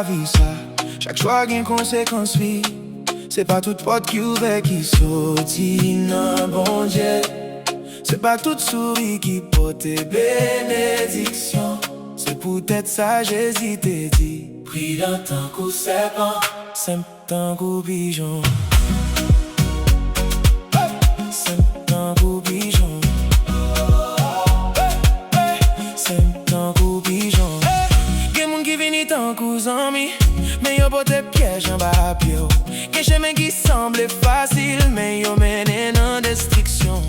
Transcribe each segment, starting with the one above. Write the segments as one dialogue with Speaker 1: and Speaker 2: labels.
Speaker 1: la vie ça, chaque choix a une conséquence, oui. C'est pas toute porte qui ouvre qui sortit, non, bon Dieu. C'est pas toute souris qui porte bénédiction. C'est peut-être ça, j'hésite et dit. Pris d'un temps coup serpent, simple temps coup pigeon. Simple temps coup pigeon. Simple temps coup pigeon. Gen moun qui vini tant coup zami, mais yo pote piège en bas pio. Gen chemin qui semble facile, mais yo mène en destruction.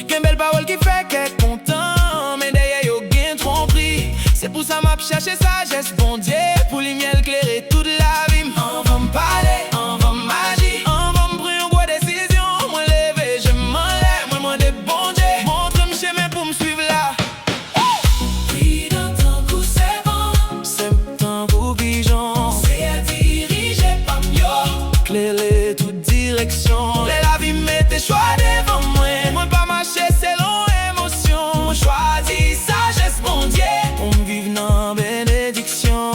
Speaker 1: Gen belle parole qui fait qu'être content, mais derrière yo gen tromperie. C'est pour ça m'a cherché sagesse, bon Dieu, pour lumière éclairer toute la vie. On va me parler, on va m'agir, on va me prendre une bonne décision. Moi lever, je m'enlève, moi des bon Dieu. Montre-moi chemin pour me suivre là.
Speaker 2: Pris dans ton coup c'est bon,
Speaker 1: Simple temps coup pigeon.
Speaker 2: c'est à diriger pas mieux.
Speaker 1: Éclairer toute direction.
Speaker 2: La vie met tes choix devant moi.
Speaker 1: Moi pas marcher selon émotion.
Speaker 2: Moi choisis sagesse, bon Dieu.
Speaker 1: On vive dans bénédiction.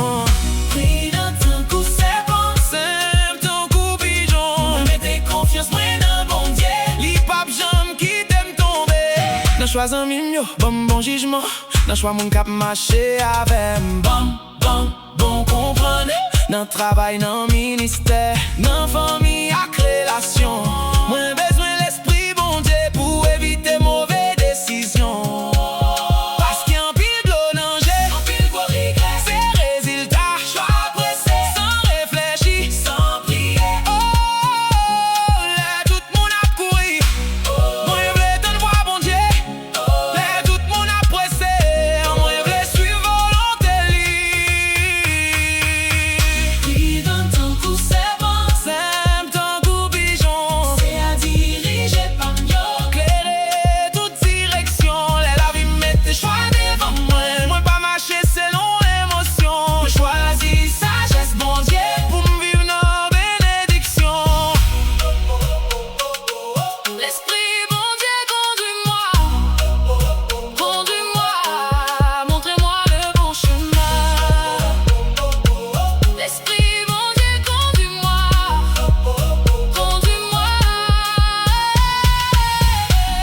Speaker 2: Pris dans ton coup c'est bon,
Speaker 1: Simple temps coup pigeon.
Speaker 2: mets tes confiance moi dans bon Dieu.
Speaker 1: Li pap jam qui t'aime tomber. Nan choix un mignon, bon jugement. Nan choix mon cap marché avec
Speaker 2: Bon comprendre.
Speaker 1: nan travail, nan ministère, nan famille ak relation. Moins besoin l'esprit bon Dieu pour éviter mauvaises décisions. Parce qu'il y a un pile de danger,
Speaker 2: En pile pour regret,
Speaker 1: c'est résultat
Speaker 2: choix pressé,
Speaker 1: sans réfléchir.
Speaker 2: sans prier.
Speaker 1: Oh, là tout le monde a couru. Moi je voulais te voir bon Dieu. Là tout le monde a pressé. Moi je voulais suivre volonté li.
Speaker 2: Pris dans ton coup c'est bon,
Speaker 1: Simple temps coup pigeon.
Speaker 2: c'est à diriger pas mieux.
Speaker 1: Éclairer toute direction. La vie met tes choix devant moi. Moi pas marcher selon émotion.
Speaker 2: Moi choisis sagesse, bon Dieu.
Speaker 1: Pour me vivre dans bénédiction.
Speaker 2: L'esprit, bon Dieu, conduis-moi, montrez-moi le bon chemin. L'esprit, bon Dieu, conduis-moi.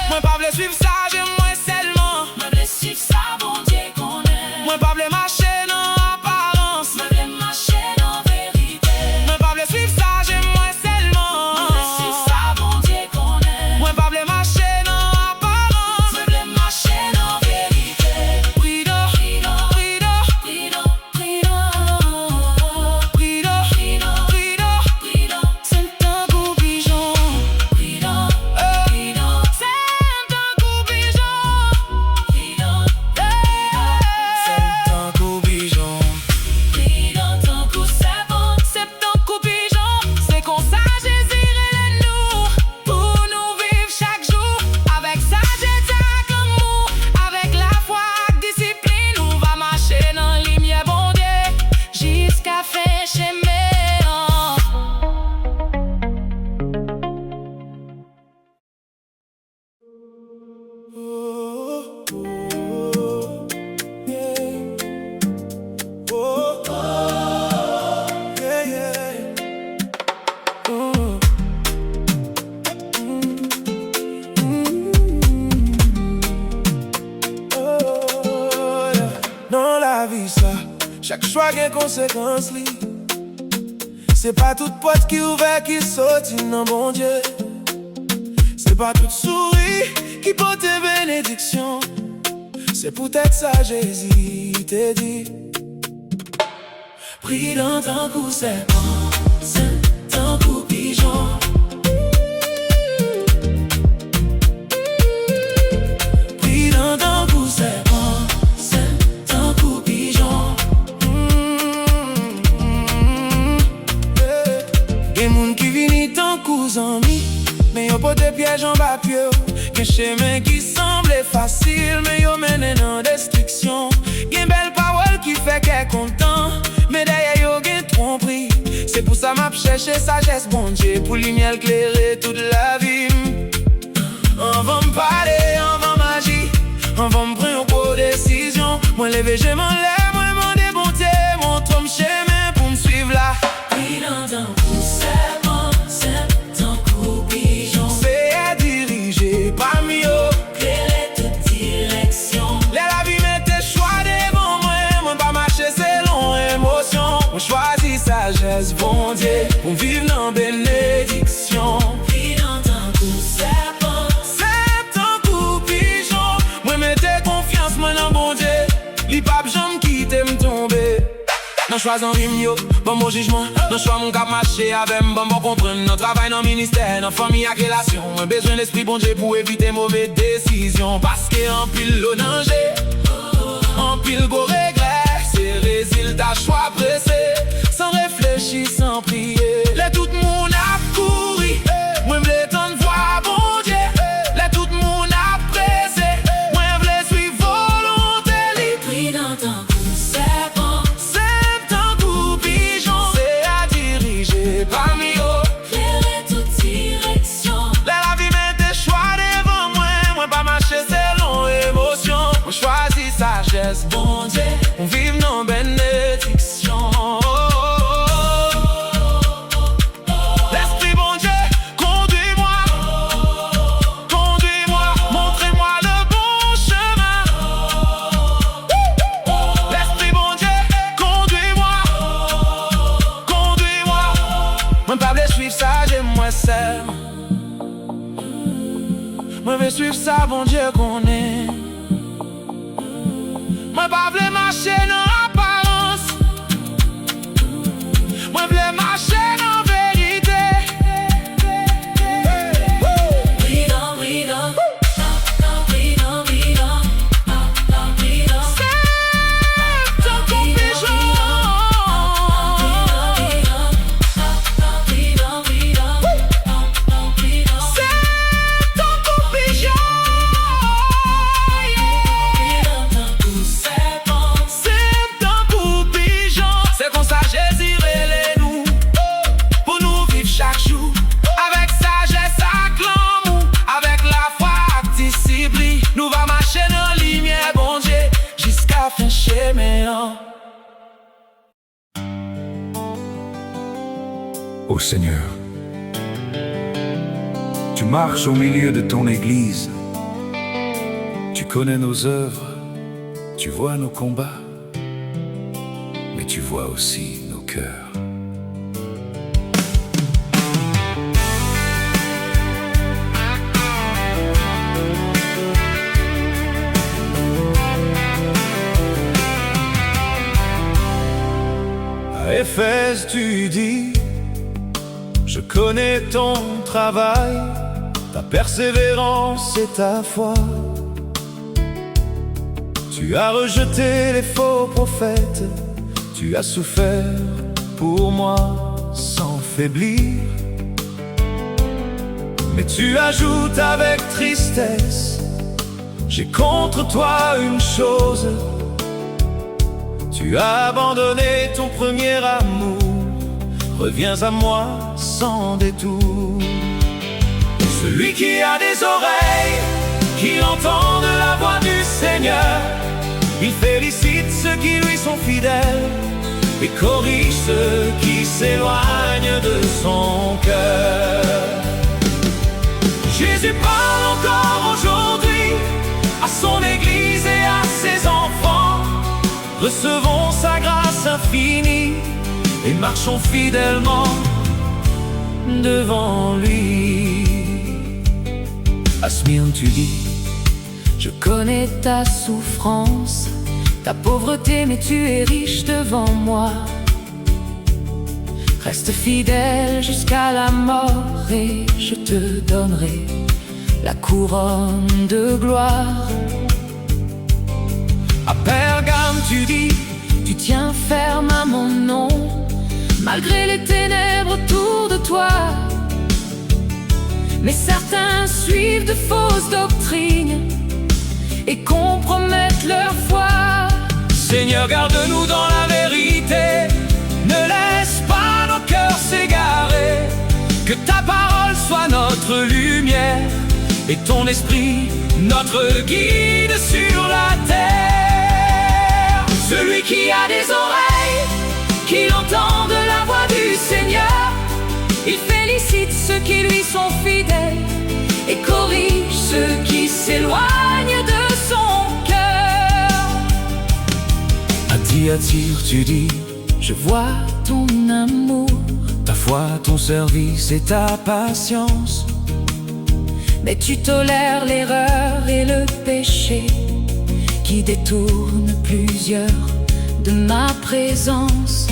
Speaker 1: Moi pas voulais suivre ça, j'aime moi seulement.
Speaker 2: Me blesse suivre ça, bon Dieu, qu'on aime.
Speaker 1: Moi pas voulais marcher dans apparence.
Speaker 2: Me blesse marcher dans vérité.
Speaker 1: Moi pas voulais suivre ça, j'aime moi
Speaker 2: Me blesse suivre
Speaker 1: seulement.
Speaker 2: ça, bon Dieu, qu'on aime.
Speaker 1: Moi pas voulais marcher dans apparence.
Speaker 2: Me blesse marcher dans vérité.
Speaker 1: Prido, prido, prido, prido. C'est un coup pigeon. C'est un coup pigeon. C'est un coup pigeon. C'est un coup pigeon. C'est comme ça Jésus nous pour nous vivre chaque jour avec sagesse et amour, avec la foi et discipline. On va marcher dans la lumière bon Dieu jusqu'à faire chemin. Oh, oh, yeah. Oh, yeah, yeah. Oh. Oh, yeah. Dans la vie ça, chaque choix a une conséquence li. C'est pas toute porte qui ouvre qui sortit, non bon Dieu. C'est pas toute souris qui porte bénédiction. C'est peut-être ça j'hésite et dit.
Speaker 2: Pris dans ton coup c'est bon, c'est ton coup pigeon. Pris dans ton coup c'est bon, c'est ton coup pigeon.
Speaker 1: Gen moun qui vini tant coup ami, mais yo pote piège en bas pied. Gen chemin qui semble facile, mais yo mène en destruction. Gen belle parole qui fait qu'elle content, mais derrière yo gen tromperie. C'est pour ça m'a cherché sagesse, bon Dieu, pour lumière éclairer toute la vie. On va me parler, on va m'agir, on va me prendre une bonne décision. Moi lever, je m'enlève, moi m'en démonter, montre-moi chemin pour me suivre là. moi non bon Dieu. Li pap j'aime quitter me tomber. Non choix en rime yo, bon mon jugement. Non choix mon cap marché avec bon comprendre. Non travail dans ministère, non famille à relation. Un besoin d'esprit bon Dieu pour éviter mauvaises décisions. Parce que en pile le danger, en pile beau regret. C'est résultat choix pressé, sans réfléchir, sans prier. Les tout le monde a couru, moi m'le temps de voir bon Dieu. Les tout le monde a pressé, moi m'le suivre volonté. Les
Speaker 2: Pris dans ton cou, c'est bon.
Speaker 1: c'est tant coup pigeon, c'est à diriger parmi eux.
Speaker 2: Clairer toute direction.
Speaker 1: La vie met des choix devant moi, moi pas marcher selon émotion. On choisit sagesse,
Speaker 2: Bon Dieu,
Speaker 1: on vive nos bénédictions. L'esprit bon Dieu, conduis-moi, conduis-moi, montrez-moi le bon chemin. L'esprit bon Dieu, conduis-moi, conduis-moi. Moi pas voulais suivre ça, j'aime moi seul. Moi veux suivre ça, bon Dieu qu'on est. Moi pas voulais marcher dans l'apparence. Moi voulais marcher dans vérité.
Speaker 2: freedom, freedom. Freedom, freedom. Freedom.
Speaker 1: C'est ton pigeon.
Speaker 2: Freedom, freedom.
Speaker 1: C'est ton pigeon.
Speaker 2: C'est bon.
Speaker 1: C'est ton pigeon. C'est comme ça Jésus les nous, pour nous vivre chaque jour. Avec sagesse à l'amour, avec la foi à discipline. Nous va marcher dans la lumière, bon Dieu, jusqu'à fin chemin.
Speaker 3: Ô Seigneur, tu marches au milieu de ton Église. Tu connais nos œuvres, tu vois nos combats, mais tu vois aussi nos cœurs. À Éphèse, tu dis: je connais ton travail, ta persévérance et ta foi. Tu as rejeté les faux prophètes, tu as souffert pour moi sans faiblir. Mais tu ajoutes avec tristesse: j'ai contre toi une chose, tu as abandonné ton premier amour. Reviens à moi sans détour. Celui qui a des oreilles, qu'il entende la voix du Seigneur, il félicite ceux qui lui sont fidèles et corrige ceux qui s'éloignent de son cœur. Jésus parle encore aujourd'hui à son Église et à ses enfants. Recevons sa grâce infinie et marchons fidèlement devant lui. À Smyrne, tu dis:
Speaker 4: Je connais ta souffrance, ta pauvreté, mais tu es riche devant moi. Reste fidèle jusqu'à la mort et je te donnerai la couronne de gloire.
Speaker 3: à Pergame, tu dis:
Speaker 4: Tu tiens ferme à mon nom, malgré les ténèbres autour de toi. Mais certains suivent de fausses doctrines et compromettent leur foi.
Speaker 3: Seigneur, garde-nous dans la vérité, ne laisse pas nos cœurs s'égarer. Que ta parole soit notre lumière et ton esprit notre guide sur la terre.
Speaker 4: Celui qui a des oreilles, qu'il entende la voix du Seigneur, il félicite ceux qui lui sont fidèles et corrige ceux qui s'éloignent de son cœur.
Speaker 3: À Thyatire, tu dis:
Speaker 4: Je vois ton amour,
Speaker 3: ta foi, ton service et ta patience.
Speaker 4: mais tu tolères l'erreur et le péché qui détourne plusieurs de ma présence.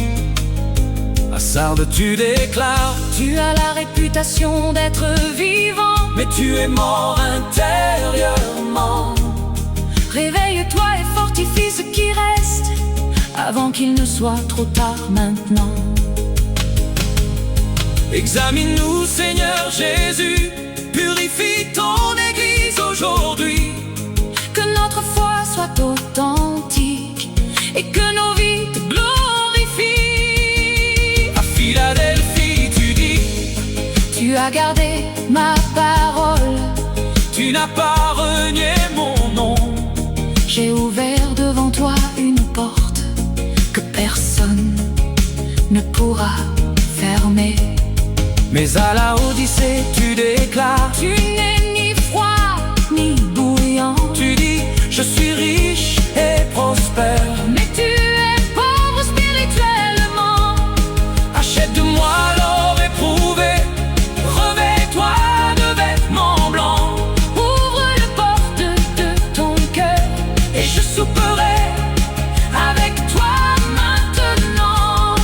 Speaker 3: Hasard, tu déclares,
Speaker 4: Tu as la réputation d'être vivant,
Speaker 3: mais tu es mort intérieurement.
Speaker 4: réveille-toi et fortifie ce qui reste avant qu'il ne soit trop tard maintenant.
Speaker 3: Examine-nous, Seigneur Jésus, purifie ton Église aujourd'hui.
Speaker 4: Que notre foi soit authentique et que nos vies te glorifient.
Speaker 3: À Philadelphie, tu dis,
Speaker 4: Tu as gardé ma parole,
Speaker 3: tu n'as pas renié mon nom.
Speaker 4: j'ai ouvert devant toi une porte que personne ne pourra fermer.
Speaker 3: Mais à la Odyssée, tu déclares,
Speaker 4: Tu n'es ni froid ni bouillant,
Speaker 3: tu dis, je suis riche et prospère.
Speaker 4: mais tu es pauvre spirituellement.
Speaker 3: Achète de moi l'or éprouvé, revêt-toi de vêtements blancs.
Speaker 4: Ouvre les portes de ton cœur
Speaker 3: Et je souperai
Speaker 4: avec toi maintenant.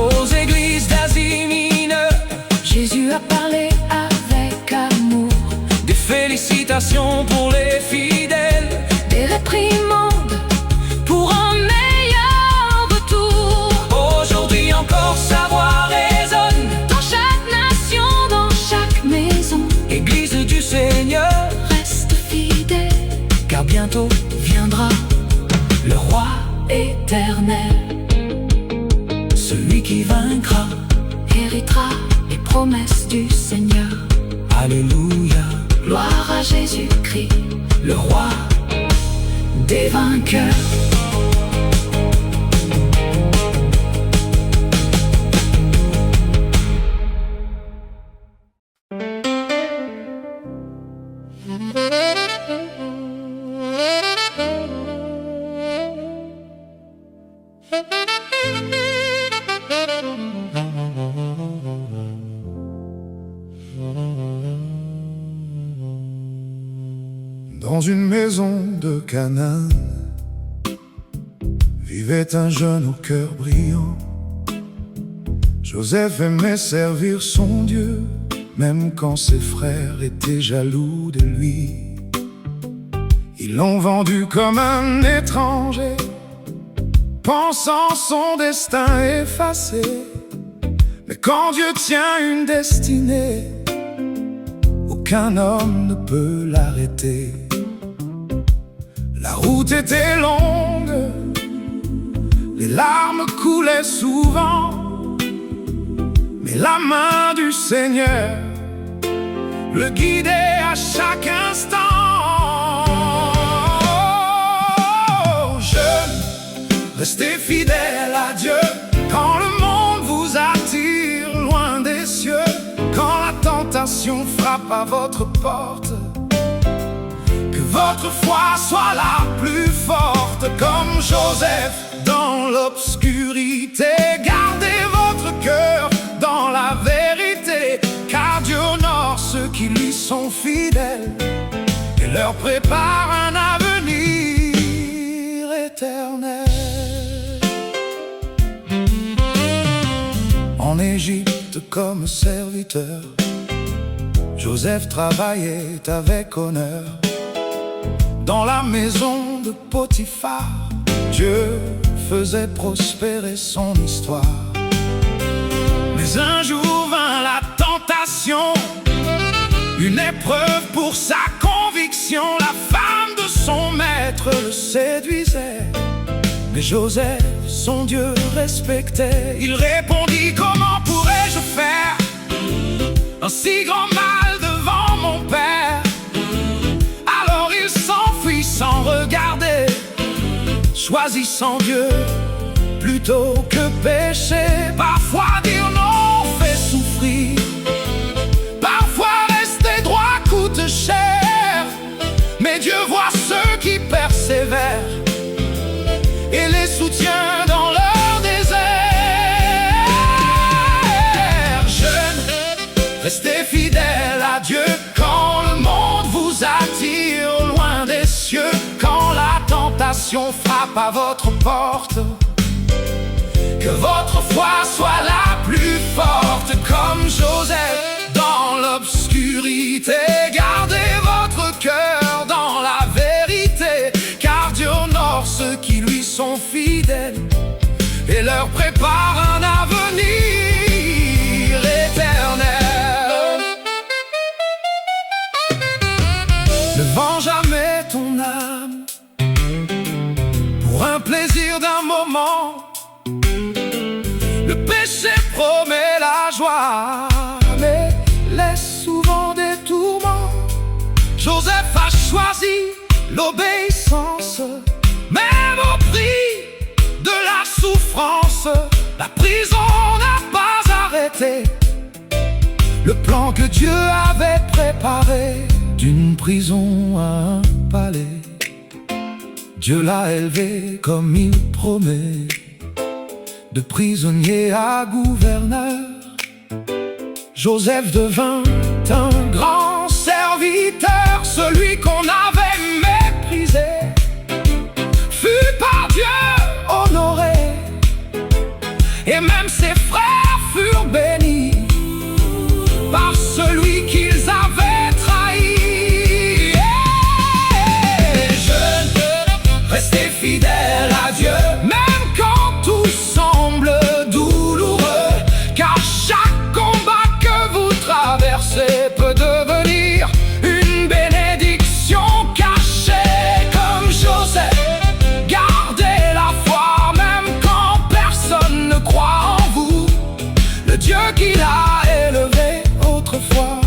Speaker 3: aux églises d'Asie mineure.
Speaker 4: Jésus a parlé avec amour,
Speaker 3: Des félicitations pour les fidèles.
Speaker 4: des réprimandes pour un meilleur retour.
Speaker 3: Aujourd'hui encore sa voix résonne.
Speaker 4: Dans chaque nation, dans chaque maison,
Speaker 3: Église du Seigneur,
Speaker 4: reste fidèle,
Speaker 3: car bientôt
Speaker 4: viendra
Speaker 3: le roi,
Speaker 4: éternel,
Speaker 3: celui qui vaincra.
Speaker 4: héritera les promesses du Seigneur.
Speaker 3: Alléluia,
Speaker 4: Gloire à Jésus-Christ,
Speaker 3: le roi
Speaker 4: des vainqueurs.
Speaker 5: Dans une maison de Canaan vivait un jeune au cœur brillant. Joseph aimait servir son Dieu, même quand ses frères étaient jaloux de lui. Ils l'ont vendu comme un étranger, pensant son destin effacé. Mais quand Dieu tient une destinée, aucun homme ne peut l'arrêter. La route était longue, les larmes coulaient souvent, mais la main du Seigneur le guidait à chaque instant. Jeune, restez fidèle à Dieu quand le monde vous attire loin des cieux, quand la tentation frappe à votre porte. Que votre foi soit la plus forte, comme Joseph dans l'obscurité. Gardez votre cœur dans la vérité, car Dieu honore ceux qui lui sont fidèles et leur prépare un avenir éternel. En Égypte comme serviteur, Joseph travaillait avec honneur. Dans la maison de Potiphar, Dieu faisait prospérer son histoire. Mais un jour vint la tentation, une épreuve pour sa conviction. La femme de son maître le séduisait, mais Joseph, son Dieu respectait. Il répondit: comment pourrais-je faire un si grand mal devant mon père? Alors il s'enfuit sans regarder, choisissant Dieu plutôt que pécher. Parfois dire non fait souffrir, parfois rester droit coûte cher, mais Dieu voit ceux qui persévèrent et les soutient dans leur désert. Jeunes, restez fidèles à Dieu quand le monde vous attire loin des cieux, quand la tentation tentation frappe à votre porte, que votre foi soit la plus forte. Comme Joseph dans l'obscurité, gardez votre cœur dans la vérité, car Dieu honore ceux qui lui sont fidèles et leur prépare un avenir éternel. Ne vends jamais ton âme pour un plaisir d'un moment. Le péché promet la joie, mais laisse souvent des tourments. Joseph a choisi l'obéissance, même au prix de la souffrance. La prison n'a pas arrêté le plan que Dieu avait préparé. D'une prison à un palais, Dieu l'a élevé comme il promet. De prisonnier à gouverneur, Joseph devint un grand serviteur. Celui qu'on avait méprisé fut par Dieu honoré, et même ses frères furent bénis par celui qu'ils avaient trahi. Et jeunes, restez fidèles à Dieu, même quand tout semble douloureux, car chaque combat que vous traversez peut devenir une bénédiction cachée. Comme Joseph, gardez la foi même quand personne ne croit en vous. Le Dieu qui l'a élevé autrefois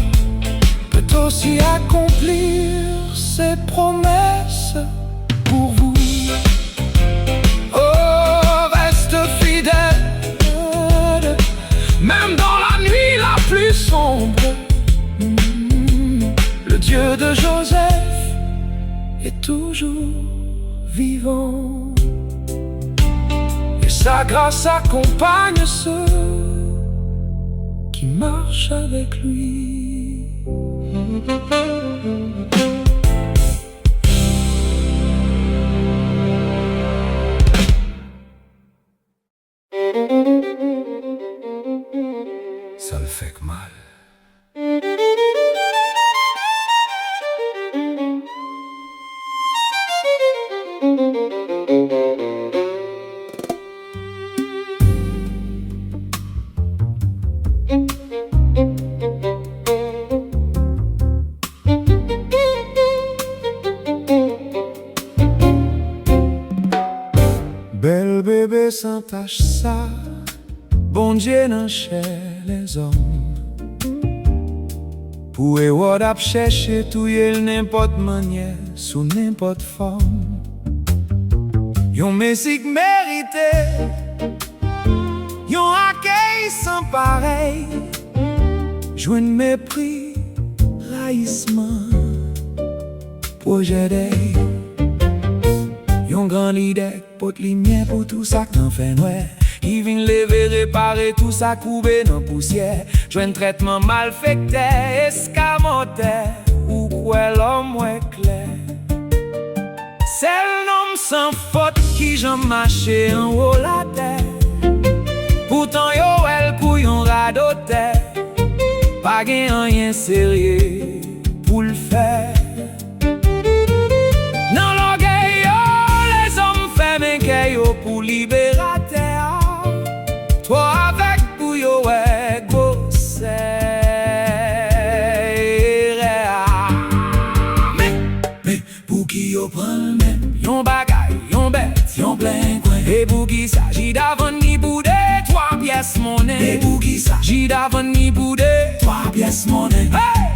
Speaker 5: peut aussi accomplir ses promesses pour vous. Oh, reste fidèle, même dans la nuit la plus sombre. Le Dieu de Joseph est toujours vivant, et sa grâce accompagne ceux qui marchent avec lui. Ça le fait que mal. Belle bébé sans tache ça, bon Dieu n'en cherche les hommes. Pour Hérode ap chercher tout yel n'importe manière, sous n'importe forme. Yon mesik mérité, yon accueil sans pareil, joine mépris, raïsement, projet d'œil. Yon grand leader, pot lumière pour tout ça qu'en fait noir, qui vient lever, réparer tout ça coupé dans poussière. Joine traitement malfecté, escamoté, ou quoi l'homme est clair. C'est l'homme sans faute qui j'en marché en haut la terre. Pourtant yo el couillon radoté, pas gen rien sérieux pour le faire. Dans l'orgueil yo, les hommes fait men que yo pour libérer terre. Toi avec pour yo ek bosse. Mais pour qui yo prend le même, yon bagay, yon bête, yon plein coin. Et pour qui s'agit d'avant ni boudé, 3 pièces monnaie. Et pour qui s'agit d'avant ni boudé, 3 pièces monnaie. Hey!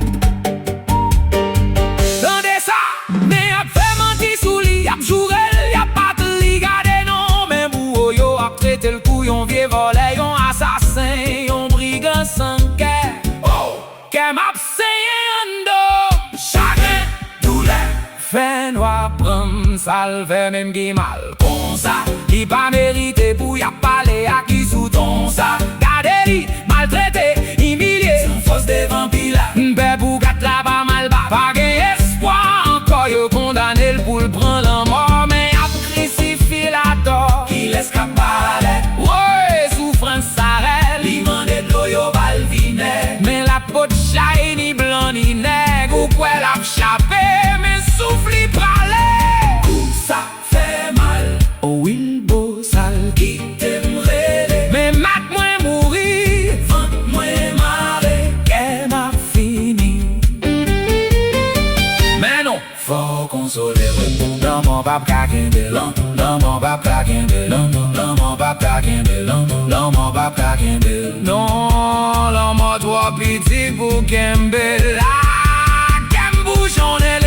Speaker 5: Tendez ça, mais y'a fait mentir sous lit, y'a jourel, y'a pas de lit, gardez non. Mais pour yo a traité le coup, yon vieux volé, yon assassin, yon brigand sans guerre. Oh! Qu'elle m'a pseyen en chagrin, douleur, fait noir, prom, salve, même qui mal. Comme ça, qui pas mérité pour y a parlé à qui sous ton ça. Gardez-li, maltraité, humilié, sans force devant Pilat. M'pè pour gâte là pas mal bas, pas gain espoir encore, yo condamné pour le prendre en mort. Mais après
Speaker 1: kembe, l'homme va pas kembe, l'homme va pas kembe, l'homme va pas kembe. Non, l'homme a trop petit pour kembe, la kembe bouchonne.